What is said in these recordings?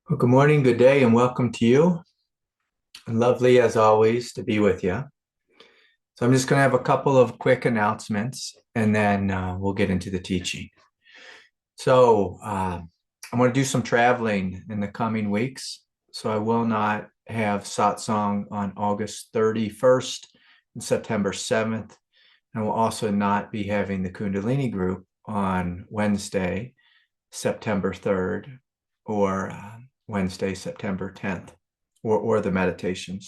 Well, good morning, good day, and welcome to you. Lovely as always to be with you. So I'm just going to have a couple of quick announcements and then we'll get into the teaching. I'm going to do some traveling in the coming weeks. So I will not have satsang on August 31st and September 7th. And we'll also not be having the Kundalini group on Wednesday, September 3rd, or Wednesday, September 10th, or the meditation.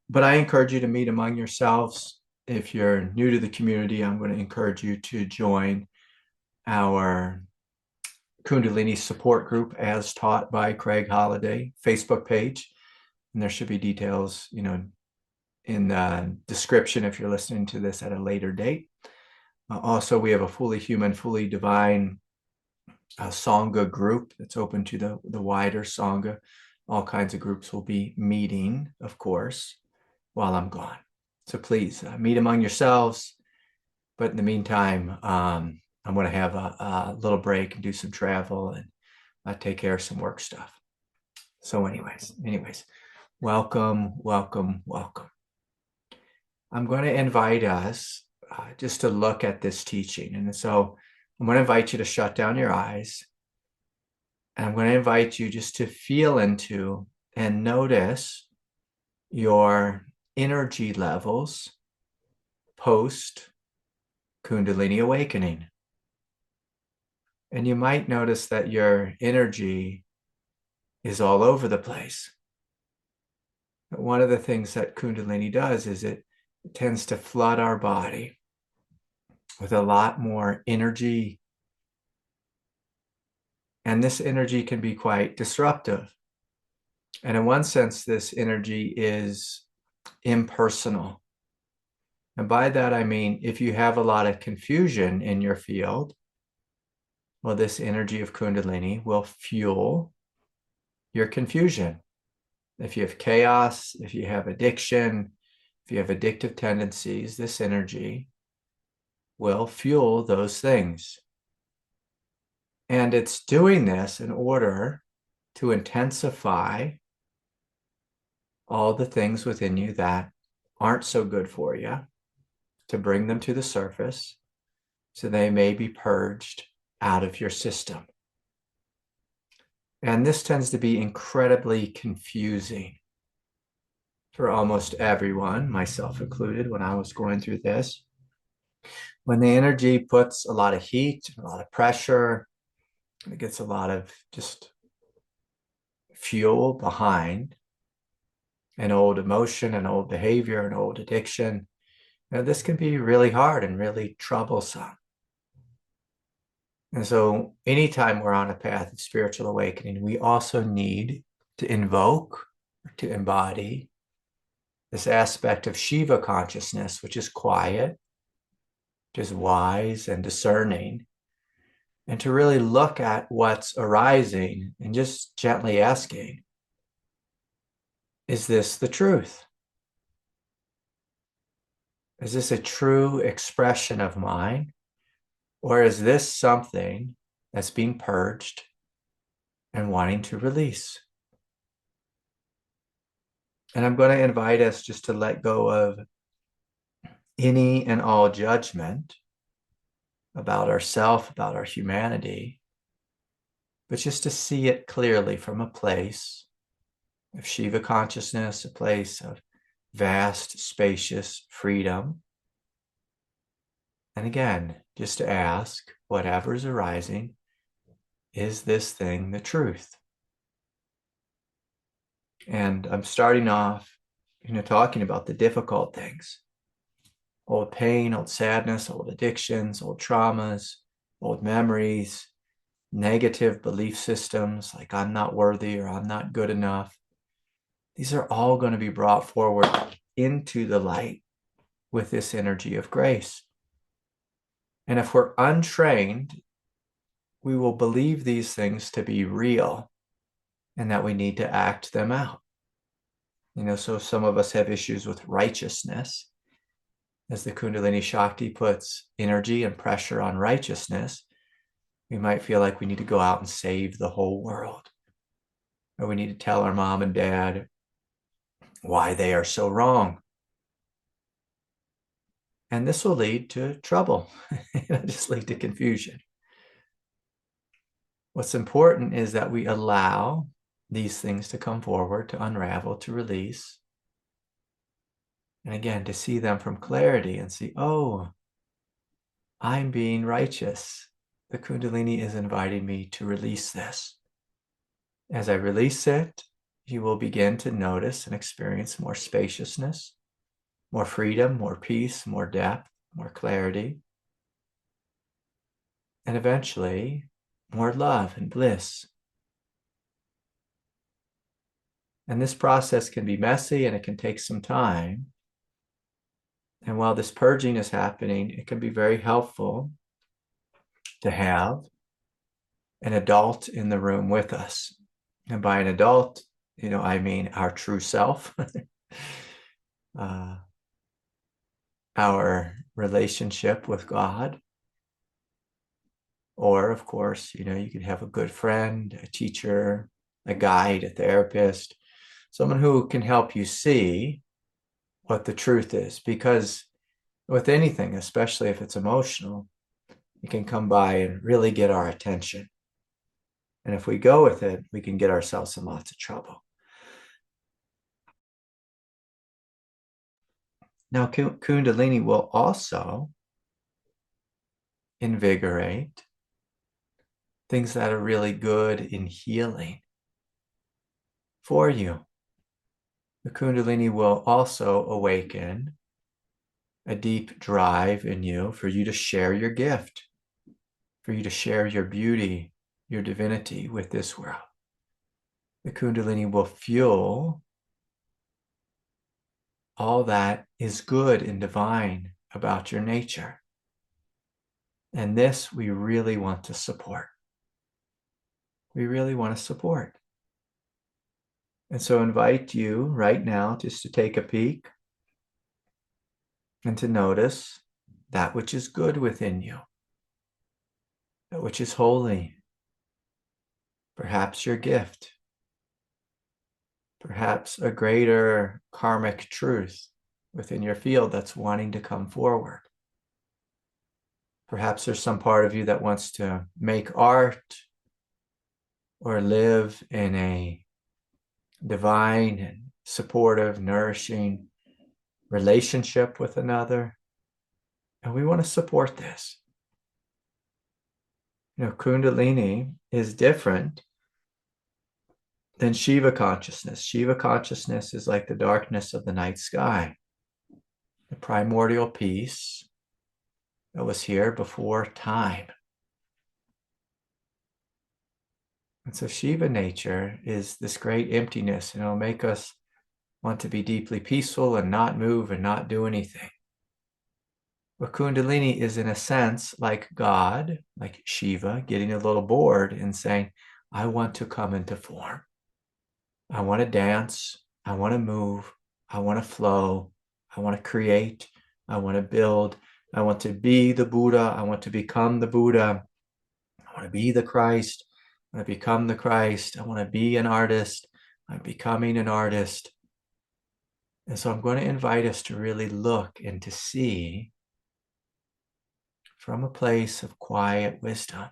But I encourage you to meet among yourselves. If you're new to the community, I'm going to encourage you to join our Kundalini support group as taught by Craig Holliday Facebook page. And there should be details, in the description if you're listening to this at a later date. Also, we have a fully human, fully divine Sangha group that's open to the wider Sangha. All kinds of groups will be meeting, of course, while I'm gone. So please meet among yourselves. But in the meantime, I'm going to have a little break and do some travel and take care of some work stuff. So anyways, welcome, welcome, welcome. I'm going to invite us just to look at this teaching. And so I'm going to invite you to shut down your eyes. And I'm going to invite you just to feel into and notice your energy levels post Kundalini awakening. And you might notice that your energy is all over the place. But one of the things that Kundalini does is it tends to flood our body with a lot more energy. And this energy can be quite disruptive. And in one sense, this energy is impersonal. And by that, I mean, if you have a lot of confusion in your field, well, this energy of Kundalini will fuel your confusion. If you have chaos, if you have addiction, if you have addictive tendencies, this energy will fuel those things. And it's doing this in order to intensify all the things within you that aren't so good for you, to bring them to the surface so they may be purged out of your system. And this tends to be incredibly confusing for almost everyone, myself included, when I was going through this. When the energy puts a lot of heat, a lot of pressure, it gets a lot of just fuel behind an old emotion, an old behavior, an old addiction. This can be really hard and really troublesome. And so anytime we're on a path of spiritual awakening, we also need to invoke, to embody this aspect of Shiva consciousness, which is quiet, which is wise and discerning, and to really look at what's arising and just gently asking, is this the truth? Is this a true expression of mine? Or is this something that's being purged and wanting to release? And I'm going to invite us just to let go of any and all judgment about ourself, about our humanity, but just to see it clearly from a place of Shiva consciousness, a place of vast, spacious freedom. And again, just to ask, whatever's arising, is this thing the truth? And I'm starting off, talking about the difficult things. Old pain, old sadness, old addictions, old traumas, old memories, negative belief systems like I'm not worthy or I'm not good enough. These are all going to be brought forward into the light with this energy of grace. And if we're untrained, we will believe these things to be real and that we need to act them out. So some of us have issues with righteousness. As the Kundalini Shakti puts energy and pressure on righteousness, we might feel like we need to go out and save the whole world. or we need to tell our mom and dad why they are so wrong. And this will lead to trouble. It'll just lead to confusion. What's important is that we allow these things to come forward, to unravel, to release. And again, to see them from clarity and see, oh, I'm being righteous. The Kundalini is inviting me to release this. As I release it, you will begin to notice and experience more spaciousness, more freedom, more peace, more depth, more clarity, and eventually more love and bliss. And this process can be messy and it can take some time. And while this purging is happening, it can be very helpful to have an adult in the room with us. And by an adult, I mean our true self, our relationship with God. Or, of course, you could have a good friend, a teacher, a guide, a therapist, someone who can help you see what the truth is. Because with anything, especially if it's emotional, it can come by and really get our attention. And if we go with it, we can get ourselves in lots of trouble. Now, Kundalini will also invigorate things that are really good in healing for you. The Kundalini will also awaken a deep drive in you for you to share your gift, for you to share your beauty, your divinity with this world. The Kundalini will fuel all that is good and divine about your nature. And this we really want to support. We really want to support. And so I invite you right now just to take a peek and to notice that which is good within you, that which is holy, perhaps your gift, perhaps a greater karmic truth within your field that's wanting to come forward. Perhaps there's some part of you that wants to make art or live in a divine and supportive, nourishing relationship with another. And we want to support this. Kundalini is different than Shiva consciousness. Shiva consciousness is like the darkness of the night sky, the primordial peace that was here before time. And so Shiva nature is this great emptiness, and it'll make us want to be deeply peaceful and not move and not do anything. But Kundalini is, in a sense, like God, like Shiva, getting a little bored and saying, I want to come into form. I want to dance. I want to move. I want to flow. I want to create. I want to build. I want to be the Buddha. I want to become the Buddha. I want to be the Christ. I want to become the Christ. I want to be an artist. I'm becoming an artist. And so I'm going to invite us to really look and to see from a place of quiet wisdom.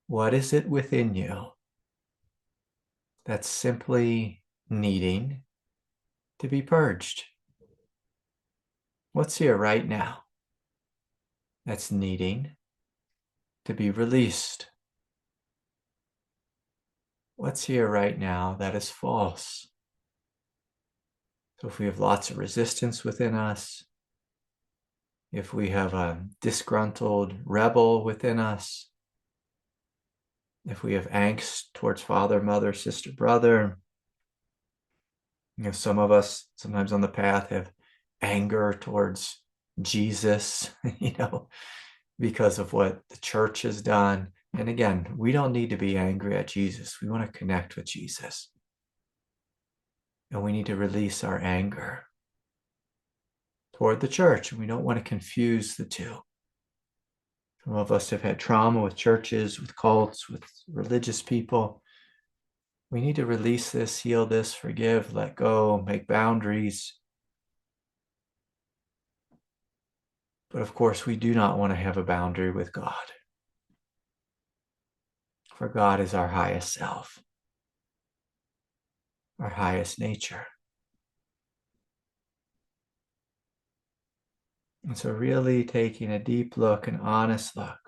What is it within you that's simply needing to be purged? What's here right now that's needing to be released? What's here right now that is false? So if we have lots of resistance within us, if we have a disgruntled rebel within us, if we have angst towards father, mother, sister, brother, some of us sometimes on the path have anger towards Jesus, because of what the church has done. And again, we don't need to be angry at Jesus. We want to connect with Jesus. And we need to release our anger toward the church. We don't want to confuse the two. Some of us have had trauma with churches, with cults, with religious people. We need to release this, heal this, forgive, let go, make boundaries. But of course, we do not want to have a boundary with God. For God is our highest self, our highest nature. And so really taking a deep look, an honest look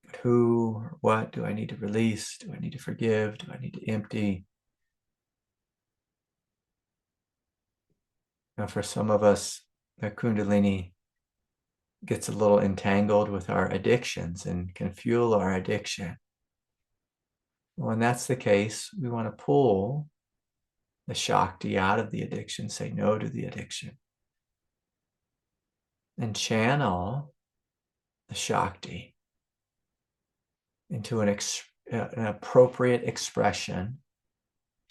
at who or what do I need to release? Do I need to forgive? Do I need to empty? Now, for some of us, the Kundalini gets a little entangled with our addictions and can fuel our addiction. When that's the case, we want to pull the Shakti out of the addiction, say no to the addiction, and channel the Shakti into an appropriate expression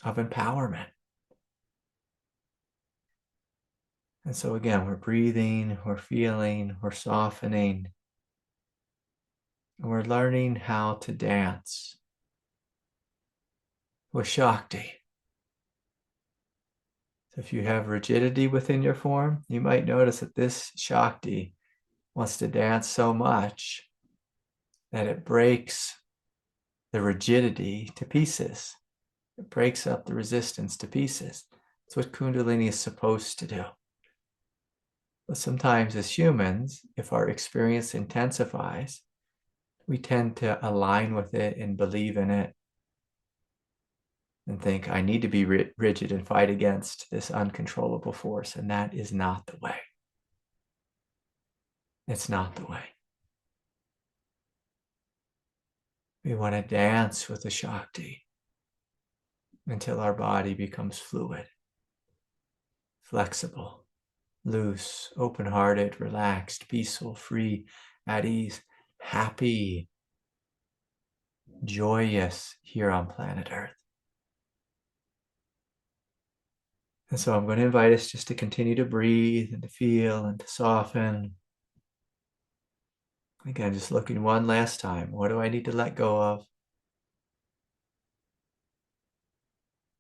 of empowerment. And so again, we're breathing, we're feeling, we're softening, and we're learning how to dance with Shakti. So if you have rigidity within your form, you might notice that this Shakti wants to dance so much that it breaks the rigidity to pieces. It breaks up the resistance to pieces. That's what Kundalini is supposed to do. But sometimes as humans, if our experience intensifies, we tend to align with it and believe in it and think, I need to be rigid and fight against this uncontrollable force. And that is not the way. It's not the way. We want to dance with the Shakti until our body becomes fluid, flexible, loose, open-hearted, relaxed, peaceful, free, at ease, happy, joyous here on planet Earth. And so I'm going to invite us just to continue to breathe and to feel and to soften. Again, just looking one last time. What do I need to let go of?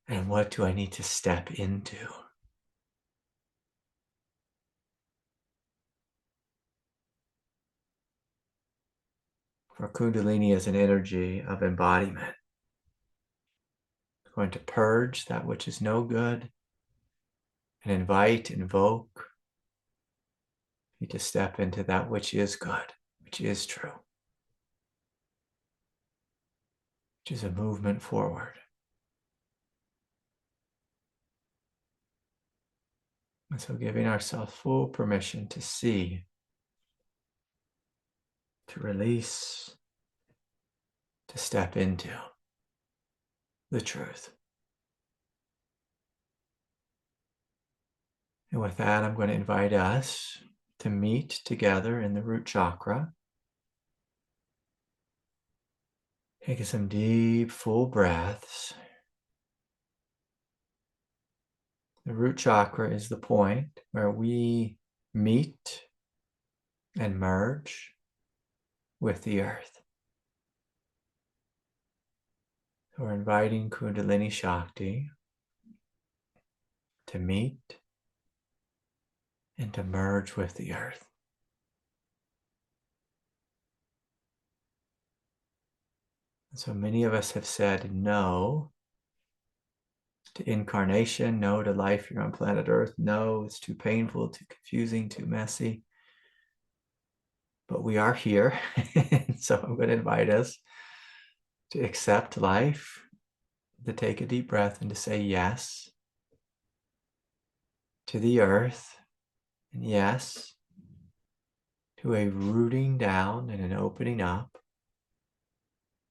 And what do I need to step into? For Kundalini is an energy of embodiment. It's going to purge that which is no good and invite, invoke you to step into that which is good, which is true, which is a movement forward. And so giving ourselves full permission to see, to release, to step into the truth. And with that, I'm going to invite us to meet together in the root chakra. Taking some deep, full breaths. The root chakra is the point where we meet and merge with the earth. So we're inviting Kundalini Shakti to meet and to merge with the earth. And so many of us have said no to incarnation, no to life here on planet Earth. No, it's too painful, too confusing, too messy. But we are here. So I'm going to invite us to accept life, to take a deep breath and to say yes to the earth, and yes to a rooting down and an opening up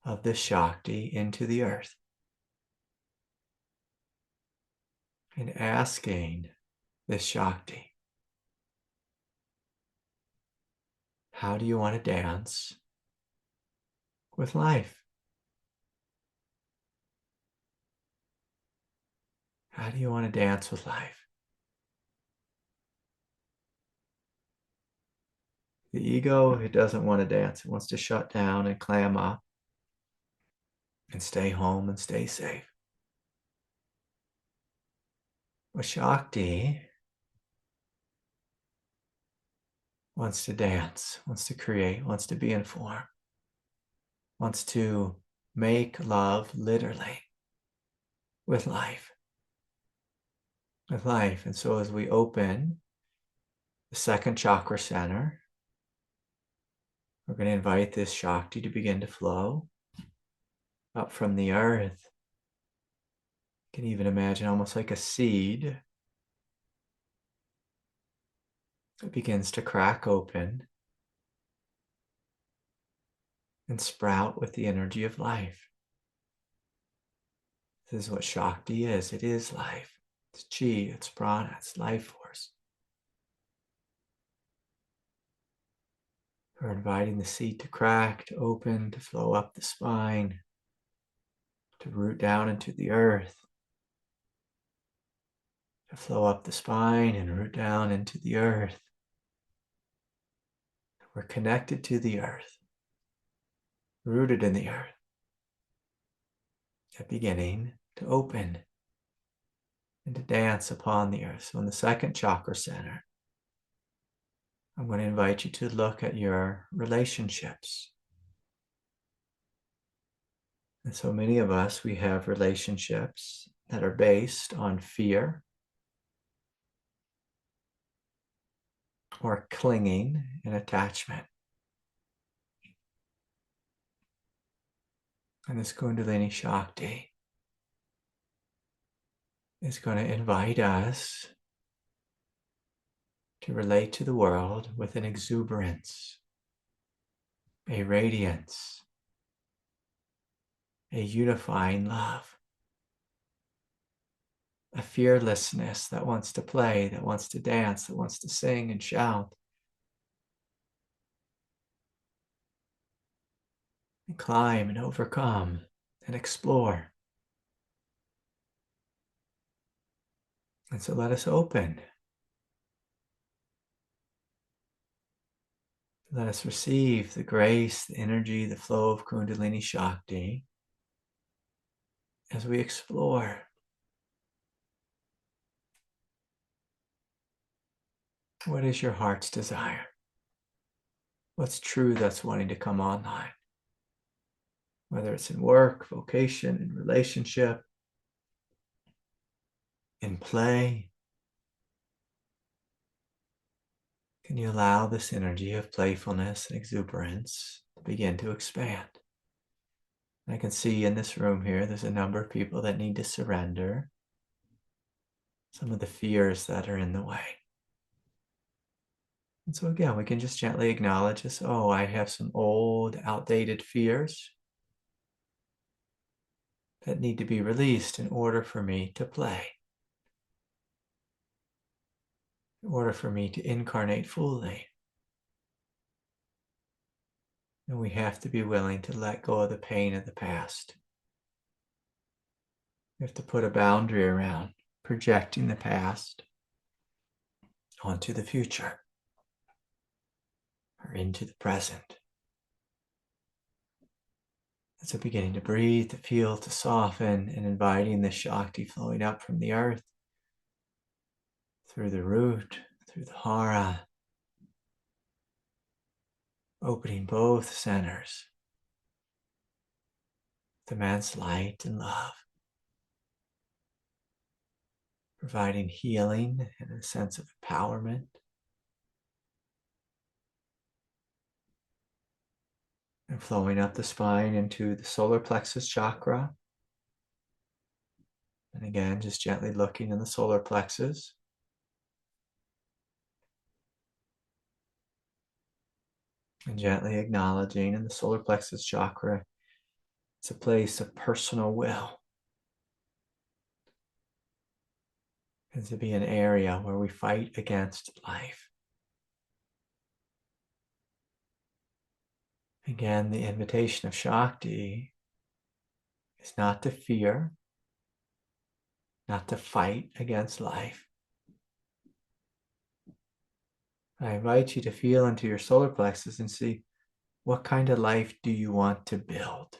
of the Shakti into the earth. And asking this Shakti, how do you want to dance with life? How do you want to dance with life? The ego, it doesn't want to dance. It wants to shut down and clam up and stay home and stay safe. But Shakti wants to dance, wants to create, wants to be in form, wants to make love literally with life. With life. And so as we open the second chakra center, we're going to invite this Shakti to begin to flow up from the earth. You can even imagine almost like a seed that begins to crack open and sprout with the energy of life. This is what Shakti is. It is life. It's chi, it's prana, it's life force. We're inviting the seed to crack, to open, to flow up the spine, to root down into the earth, to flow up the spine and root down into the earth. We're connected to the earth, rooted in the earth, at beginning to open and to dance upon the earth. So in the second chakra center, I'm going to invite you to look at your relationships. And so many of us, we have relationships that are based on fear or clinging and attachment. And this Kundalini Shakti is going to invite us to relate to the world with an exuberance, a radiance, a unifying love, a fearlessness that wants to play, that wants to dance, that wants to sing and shout, and climb and overcome and explore. And so let us open. Let us receive the grace, the energy, the flow of Kundalini Shakti as we explore. What is your heart's desire? What's true that's wanting to come online? Whether it's in work, vocation, in relationship, in play. Can you allow this energy of playfulness and exuberance to begin to expand? I can see in this room here, there's a number of people that need to surrender some of the fears that are in the way. And so again, we can just gently acknowledge this. Oh, I have some old, outdated fears that need to be released in order for me to play, in order for me to incarnate fully. And we have to be willing to let go of the pain of the past. We have to put a boundary around projecting the past onto the future or into the present. And so beginning to breathe, to feel, to soften, and inviting the Shakti flowing up from the earth, through the root, through the hara, opening both centers with immense light and love, providing healing and a sense of empowerment. And flowing up the spine into the solar plexus chakra. And again, just gently looking in the solar plexus. And gently acknowledging in the solar plexus chakra, it's a place of personal will. And to be an area where we fight against life. Again, the invitation of Shakti is not to fear, not to fight against life, I invite you to feel into your solar plexus and see, what kind of life do you want to build?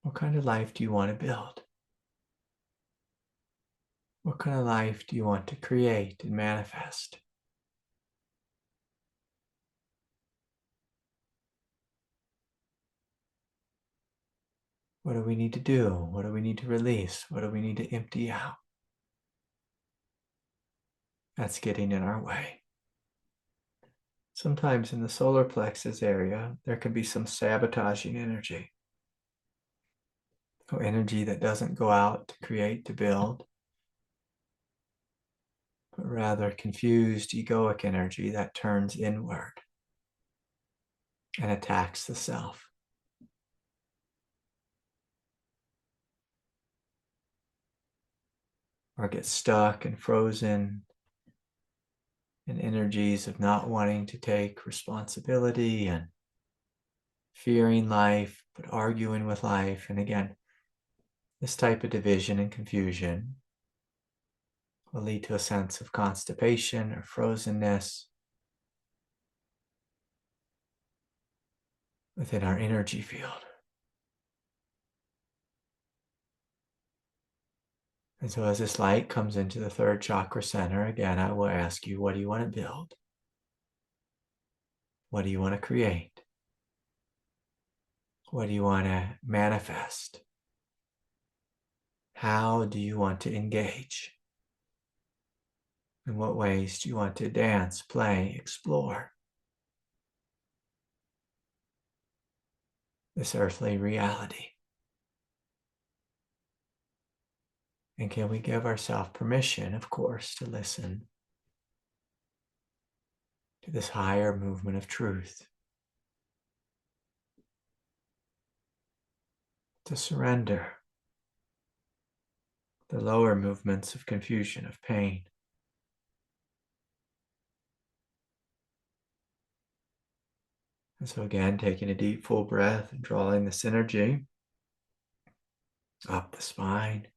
What kind of life do you want to build? What kind of life do you want to create and manifest? What do we need to do? What do we need to release? What do we need to empty out? That's getting in our way. Sometimes in the solar plexus area, there can be some sabotaging energy. Or energy that doesn't go out to create, to build, but rather confused egoic energy that turns inward and attacks the self. Or gets stuck and frozen in energies of not wanting to take responsibility and fearing life, but arguing with life. And again, this type of division and confusion will lead to a sense of constipation or frozenness within our energy field. And so as this light comes into the third chakra center, again, I will ask you, what do you want to build? What do you want to create? What do you want to manifest? How do you want to engage? In what ways do you want to dance, play, explore this earthly reality? And can we give ourselves permission, of course, to listen to this higher movement of truth, to surrender the lower movements of confusion, of pain? And so again, taking a deep, full breath and drawing this energy up the spine,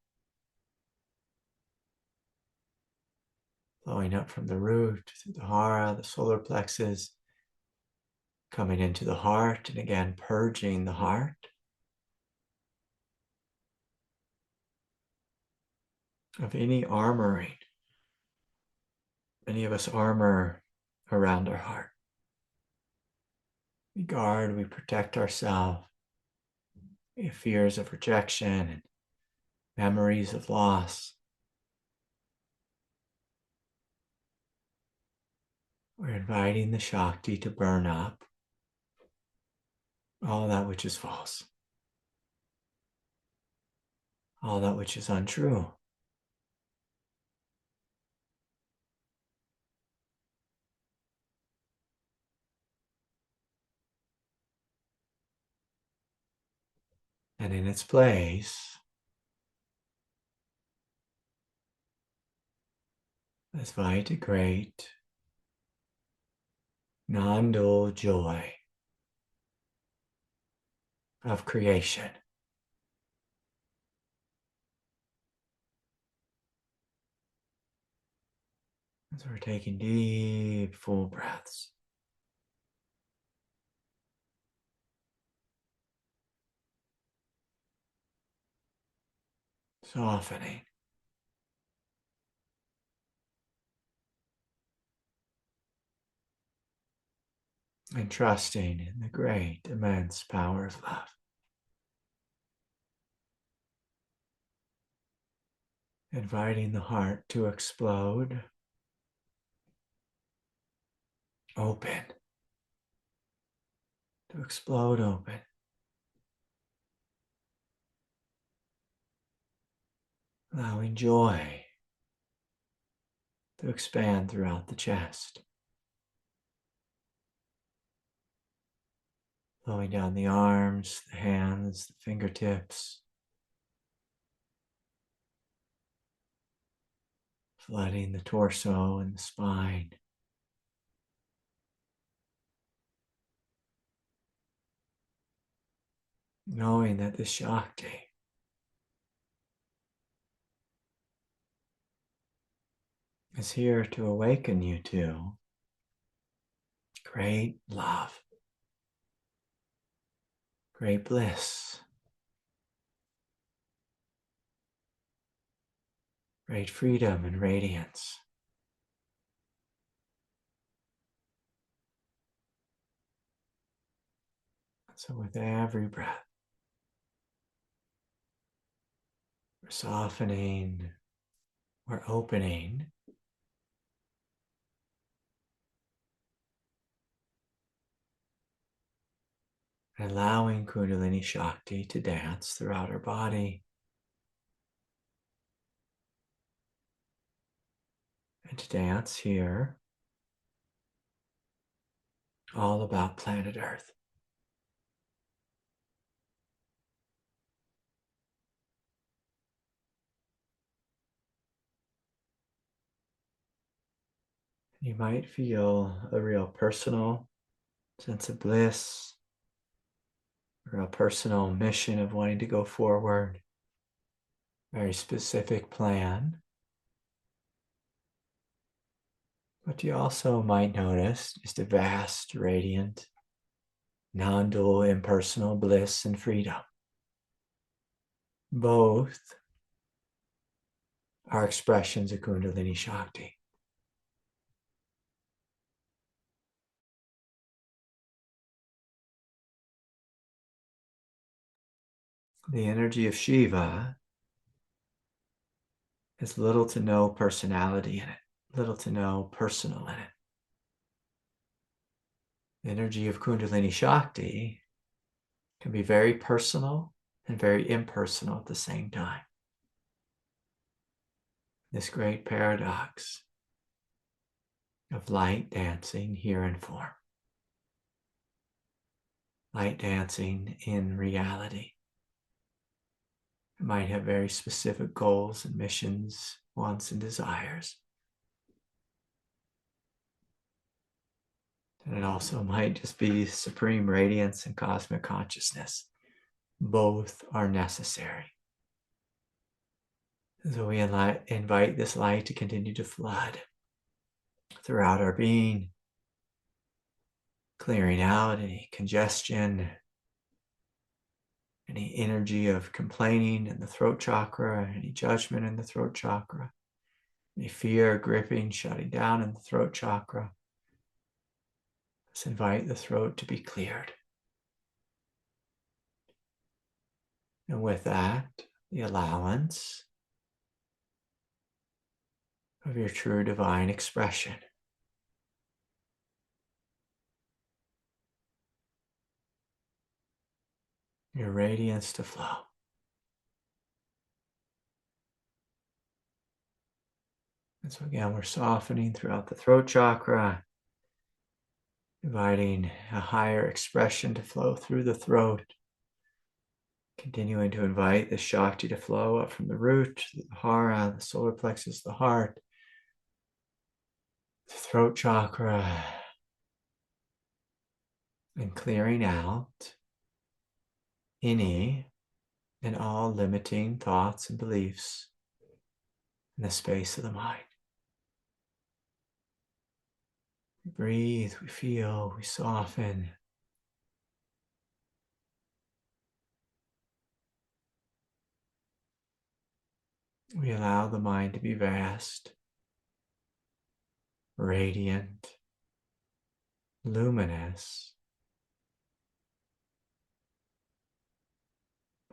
flowing up from the root through the hara, the solar plexus, coming into the heart, and again, purging the heart of any armoring. Many of us armor around our heart. We guard, we protect ourselves. We have fears of rejection and memories of loss. We're inviting the Shakti to burn up all that which is false, all that which is untrue. And in its place, let's invite a great nondual joy of creation. As we're taking deep, full breaths. Softening. And trusting in the great, immense power of love. Inviting the heart to explode, open, to explode open. Allowing joy to expand throughout the chest. Flowing down the arms, the hands, the fingertips. Flooding the torso and the spine. Knowing that this Shakti is here to awaken you to great love, great bliss, great freedom and radiance. So with every breath, we're softening, we're opening, and allowing Kundalini Shakti to dance throughout our body and to dance here all about planet Earth. You might feel a real personal sense of bliss, a real personal mission of wanting to go forward, very specific plan. But you also might notice just a vast, radiant, nondual, impersonal bliss and freedom. Both are expressions of Kundalini Shakti. The energy of Shiva has little to no personality in it, little to no personal in it. The energy of Kundalini Shakti can be very personal and very impersonal at the same time. This great paradox of light dancing here in form, light dancing in reality. It might have very specific goals and missions, wants and desires. And it also might just be supreme radiance and cosmic consciousness. Both are necessary. So we invite this light to continue to flood throughout our being, clearing out any congestion, any energy of complaining in the throat chakra, any judgment in the throat chakra, any fear, gripping, shutting down in the throat chakra. Let's invite the throat to be cleared. And with that, the allowance of your true divine expression. Your radiance to flow. And so again, we're softening throughout the throat chakra, inviting a higher expression to flow through the throat, continuing to invite the Shakti to flow up from the root, the hara, the solar plexus, the heart, the throat chakra, and clearing out any and all limiting thoughts and beliefs in the space of the mind. We breathe, we feel, we soften. We allow the mind to be vast, radiant, luminous,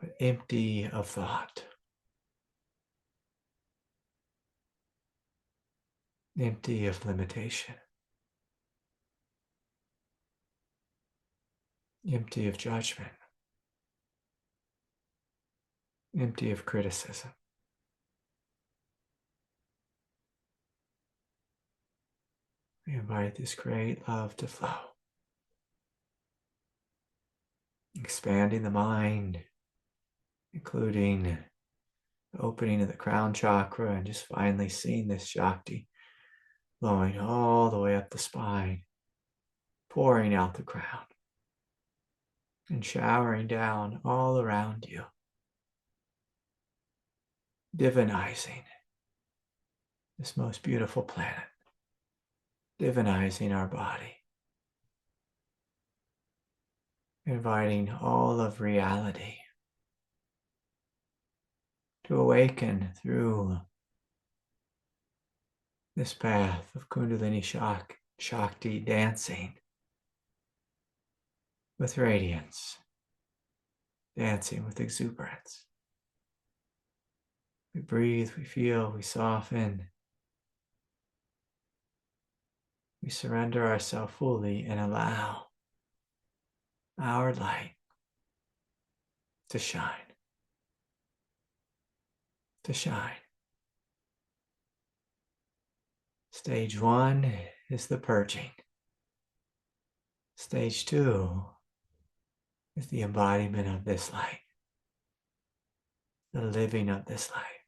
but empty of thought, empty of limitation, empty of judgment, empty of criticism. We invite this great love to flow, expanding the mind, including the opening of the crown chakra, and just finally seeing this Shakti flowing all the way up the spine, pouring out the crown, and showering down all around you, divinizing this most beautiful planet, divinizing our body, inviting all of reality to awaken through this path of Kundalini Shakti dancing with radiance, dancing with exuberance. We breathe, we feel, we soften. We surrender ourselves fully and allow our light to shine, to shine. Stage 1 is the purging. Stage 2 is the embodiment of this light, the living of this light,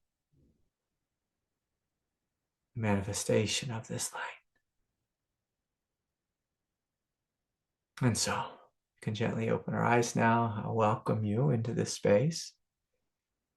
the manifestation of this light. And so, you can gently open our eyes now. I'll welcome you into this space.